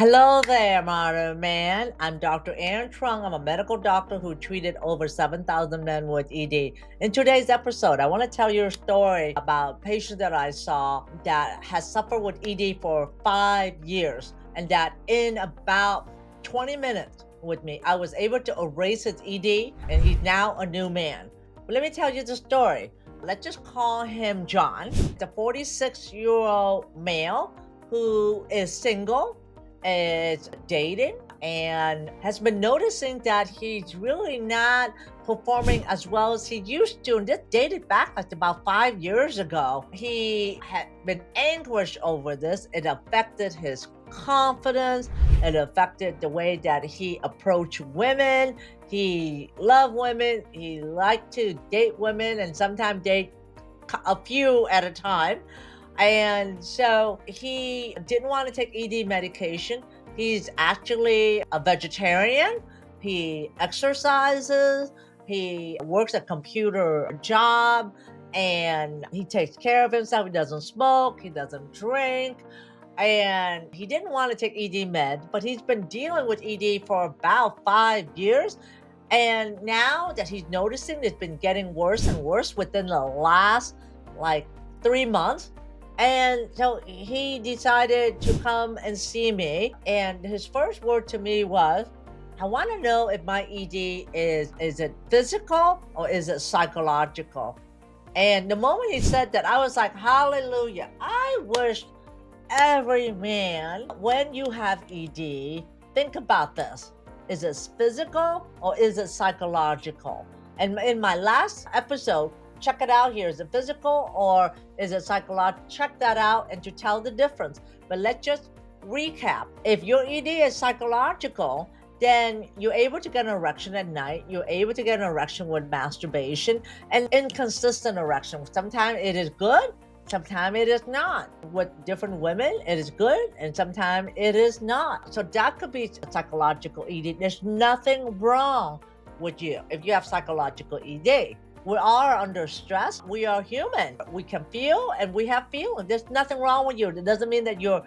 Hello there, modern man. I'm Dr. Truong. I'm a medical doctor who treated over 7,000 men with ED. In today's episode, I want to tell you a story about a patient that I saw that has suffered with ED for 5 years, and that in about 20 minutes with me, I was able to erase his ED, and he's now a new man. But let me tell you the story. Let's just call him John. It's a 46-year-old male who is single, is dating, and has been noticing that he's really not performing as well as he used to. And this dated back like about 5 years ago. He had been anguished over this. It affected his confidence. It affected the way that he approached women. He loved women. He liked to date women and sometimes date a few at a time. And so he didn't want to take ED medication. He's actually a vegetarian. He exercises. He works a computer job and he takes care of himself. He doesn't smoke. He doesn't drink. And he didn't want to take ED med, but he's been dealing with ED for about 5 years. And now that he's noticing it's been getting worse and worse within the last like 3 months. And so he decided to come and see me. And his first word to me was, I want to know if my ED is it physical or is it psychological? And the moment he said that, I was like, hallelujah. I wish every man, when you have ED, think about this. Is it physical or is it psychological? And in my last episode, check it out here. Is it physical or is it psychological? Check that out and to tell the difference. But let's just recap. If your ED is psychological, then you're able to get an erection at night. You're able to get an erection with masturbation and inconsistent erection. Sometimes it is good, sometimes it is not. With different women, it is good, and sometimes it is not. So that could be psychological ED. There's nothing wrong with you if you have psychological ED. We are under stress. We are human. We can feel and we have feelings. There's nothing wrong with you. It doesn't mean that you're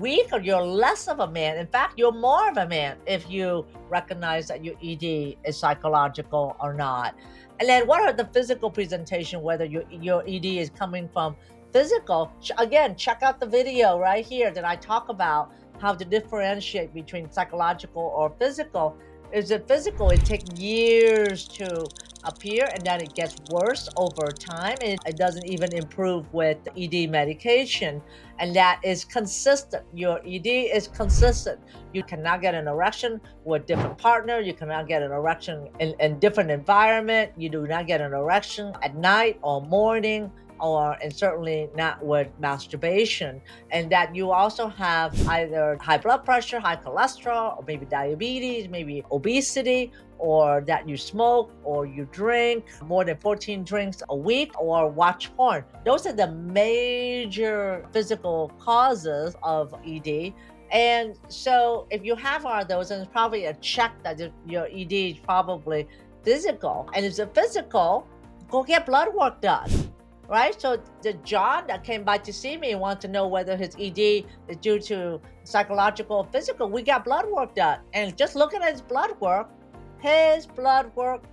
weak or you're less of a man. In fact, you're more of a man if you recognize that your ED is psychological or not. And then what are the physical presentation, whether your ED is coming from physical? Again, check out the video right here that I talk about how to differentiate between psychological or physical. Is it physical? It takes years to appear and then it gets worse over time. It doesn't even improve with ED medication. And that is consistent. Your ED is consistent. You cannot get an erection with different partner. You cannot get an erection in different environment. You do not get an erection at night or morning, and certainly not with masturbation. And that you also have either high blood pressure, high cholesterol, or maybe diabetes, maybe obesity, or that you smoke or you drink more than 14 drinks a week or watch porn. Those are the major physical causes of ED. And so if you have all of those, then it's probably a check that your ED is probably physical. And if it's physical, go get blood work done. Right? So the John that came by to see me wanted to know whether his ED is due to psychological or physical. We got blood work done. And just looking at his blood work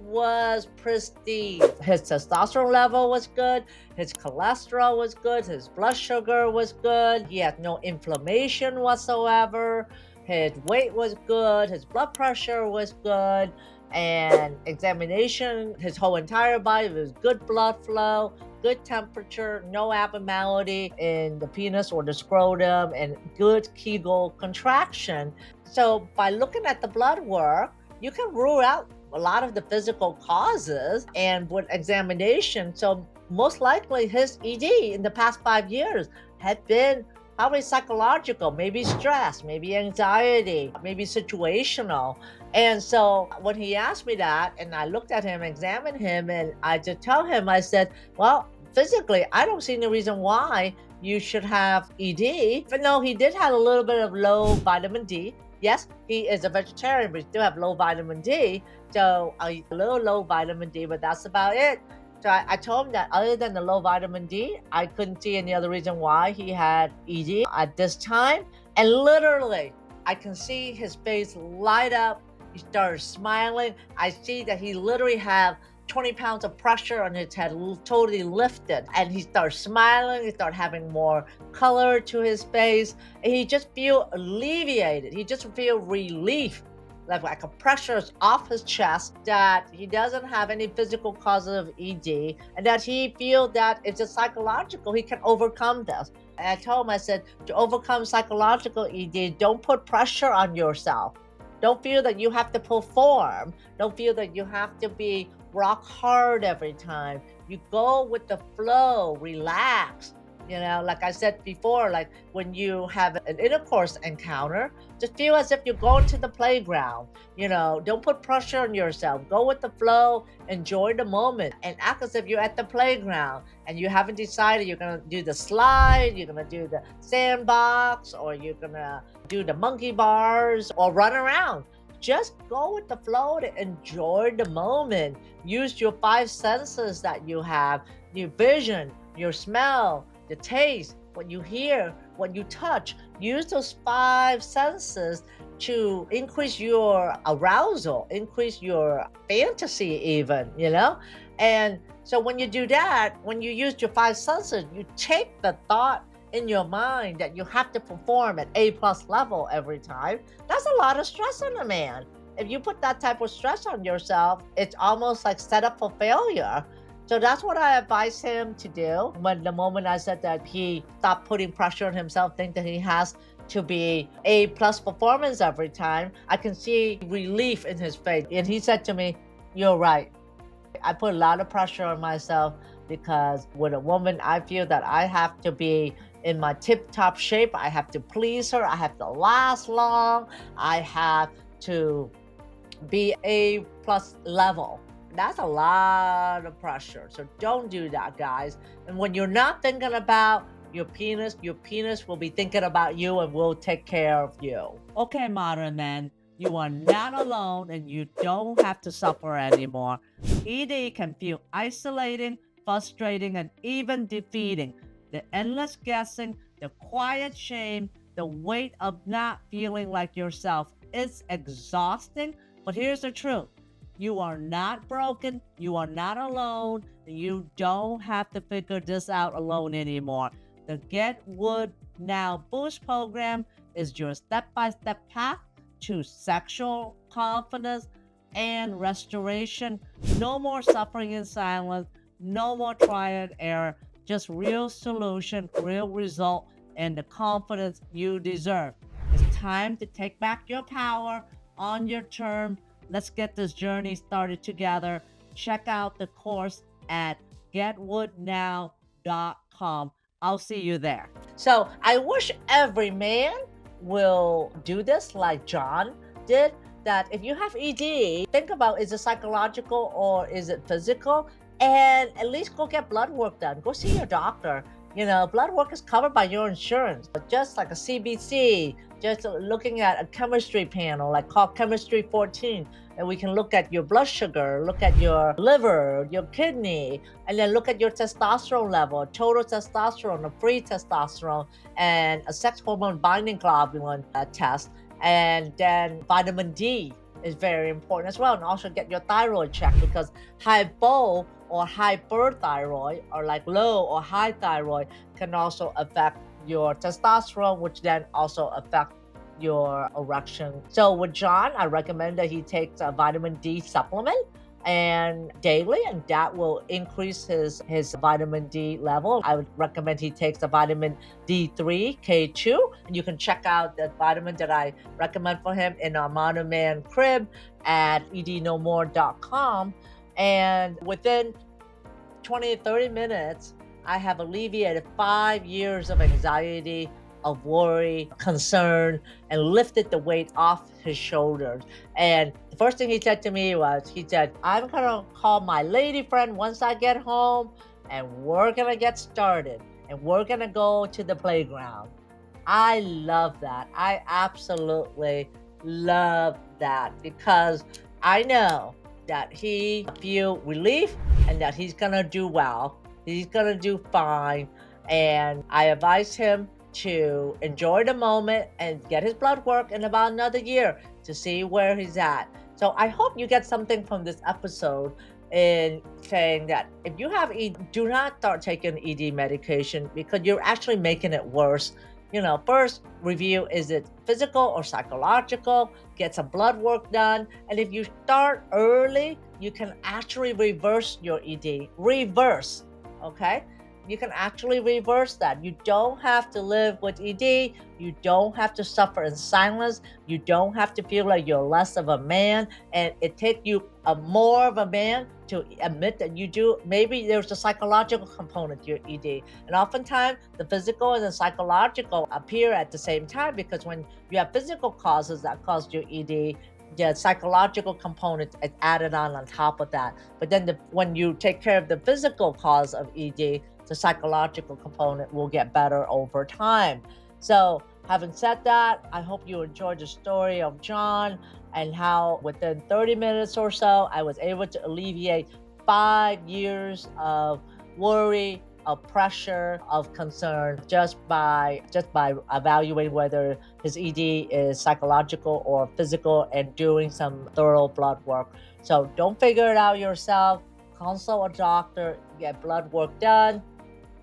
was pristine. His testosterone level was good. His cholesterol was good. His blood sugar was good. He had no inflammation whatsoever. His weight was good. His blood pressure was good. And examination, his whole entire body was good blood flow, good temperature, no abnormality in the penis or the scrotum, and good Kegel contraction. So by looking at the blood work, you can rule out a lot of the physical causes and with examination. So most likely his ED in the past 5 years had been probably psychological, maybe stress, maybe anxiety, maybe situational. And so when he asked me that, and I looked at him, examined him, and I just tell him, I said, well, physically, I don't see any reason why you should have ED. But no, he did have a little bit of low vitamin D. Yes, he is a vegetarian, but he still have low vitamin D. So a little low vitamin D, but that's about it. So I told him that other than the low vitamin D, I couldn't see any other reason why he had ED at this time. And literally, I can see his face light up. He started smiling. I see that he literally have 20 pounds of pressure on his head, totally lifted. And he starts smiling. He started having more color to his face. And he just feel alleviated. He just feel relief. Like a pressure is off his chest, that he doesn't have any physical cause of ED, and that he feel that it's just psychological. He can overcome this. And I told him, I said, to overcome psychological ED, don't put pressure on yourself. Don't feel that you have to perform. Don't feel that you have to be rock hard every time. You go with the flow, relax. Like I said before, like when you have an intercourse encounter, just feel as if you're going to the playground. Don't put pressure on yourself. Go with the flow, enjoy the moment, and act as if you're at the playground and you haven't decided you're going to do the slide, you're going to do the sandbox, or you're going to do the monkey bars or run around. Just go with the flow to enjoy the moment. Use your 5 senses that you have, your vision, your smell, the taste, what you hear, what you touch. Use those 5 senses to increase your arousal, increase your fantasy even, And so when you do that, when you use your 5 senses, you take the thought in your mind that you have to perform at A+ level every time. That's a lot of stress on a man. If you put that type of stress on yourself, it's almost like set up for failure. So that's what I advise him to do. When the moment I said that he stopped putting pressure on himself, think that he has to be A+ performance every time, I can see relief in his face. And he said to me, "You're right. I put a lot of pressure on myself because with a woman, I feel that I have to be in my tip-top shape. I have to please her. I have to last long. I have to be A+ level." That's a lot of pressure. So don't do that, guys. And when you're not thinking about your penis will be thinking about you and will take care of you. Okay, modern men, you are not alone and you don't have to suffer anymore. ED can feel isolating, frustrating, and even defeating. The endless guessing, the quiet shame, the weight of not feeling like yourself, it's exhausting. But here's the truth. You are not broken. You are not alone. You don't have to figure this out alone anymore. The Get Wood Now Boost program is your step-by-step path to sexual confidence and restoration. No more suffering in silence. No more trial and error. Just real solution, real result, and the confidence you deserve. It's time to take back your power on your terms. Let's get this journey started together. Check out the course at getwoodnow.com. I'll see you there. So I wish every man will do this like John did, that if you have ED, think about, is it psychological or is it physical? And at least go get blood work done. Go see your doctor. Blood work is covered by your insurance. Just like a CBC, just looking at a chemistry panel, like called Chemistry 14, and we can look at your blood sugar, look at your liver, your kidney, and then look at your testosterone level, total testosterone, a free testosterone, and a sex hormone binding globulin test, and then vitamin D is very important as well. And also get your thyroid checked, because hypo or hyperthyroid, or like low or high thyroid, can also affect your testosterone, which then also affect your erection. So with John, I recommend that he takes a vitamin D supplement and daily, and that will increase his vitamin D level. I would recommend he takes the vitamin D3 K2, and you can check out the vitamin that I recommend for him in our Modern Man crib at ednomore.com. And within 20 to 30 minutes, I have alleviated 5 years of anxiety, of worry, concern, and lifted the weight off his shoulders. And the first thing he said to me was, he said, "I'm gonna call my lady friend once I get home, and we're gonna get started, and we're gonna go to the playground." I love that. I absolutely love that, because I know that he feel relief and that he's gonna do well. He's gonna do fine. And I advise him to enjoy the moment and get his blood work in about another year to see where he's at. So I hope you get something from this episode in saying that if you have ED, do not start taking ED medication because you're actually making it worse. First review, is it physical or psychological? Get some blood work done. And if you start early, you can actually reverse your ED. Reverse, okay? You can actually reverse that. You don't have to live with ED. You don't have to suffer in silence. You don't have to feel like you're less of a man. And it takes you more of a man to admit that you do. Maybe there's a psychological component to your ED. And oftentimes, the physical and the psychological appear at the same time because when you have physical causes that cause your ED, the psychological component is added on top of that. But then when you take care of the physical cause of ED, the psychological component will get better over time. So, having said that, I hope you enjoyed the story of John and how within 30 minutes or so, I was able to alleviate 5 years of worry, of pressure, of concern just by evaluating whether his ED is psychological or physical and doing some thorough blood work. So don't figure it out yourself. Consult a doctor, get blood work done.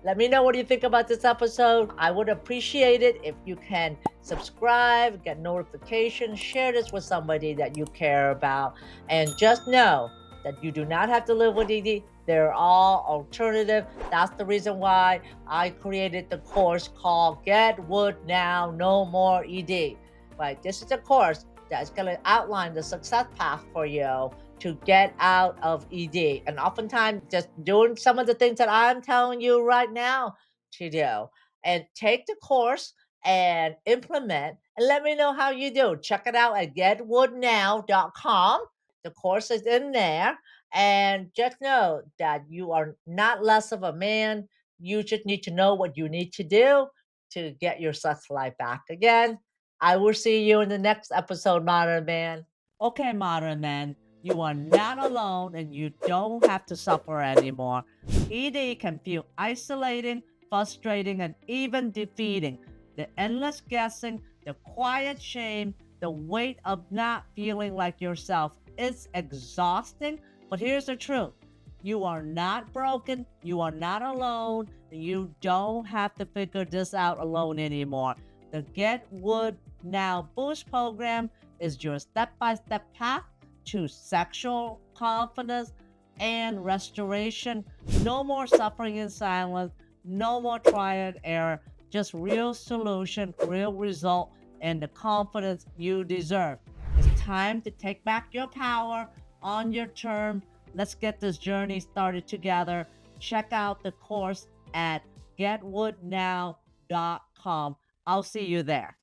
Let me know what you think about this episode. I would appreciate it if you can subscribe, get notifications, share this with somebody that you care about. And just know that you do not have to live with ED. They're all alternative. That's the reason why I created the course called Get Wood Now, No More ED. Right? This is a course that's going to outline the success path for you to get out of ED. And oftentimes, just doing some of the things that I'm telling you right now to do. And take the course and implement and let me know how you do. Check it out at getwoodnow.com. The course is in there. And just know that you are not less of a man. You just need to know what you need to do to get your sex life back again. I will see you in the next episode, Modern Man. Okay, Modern Man, you are not alone and you don't have to suffer anymore. ED can feel isolating, frustrating, and even defeating. The endless guessing, the quiet shame, the weight of not feeling like yourself is exhausting. But here's the truth. You are not broken. You are not alone. You don't have to figure this out alone anymore. The Get Wood Now Boost program is your step-by-step path to sexual confidence and restoration. No more suffering in silence. No more trial and error. Just real solution, real result, and the confidence you deserve. It's time to take back your power on your term. Let's get this journey started together. Check out the course at getwoodnow.com. I'll see you there.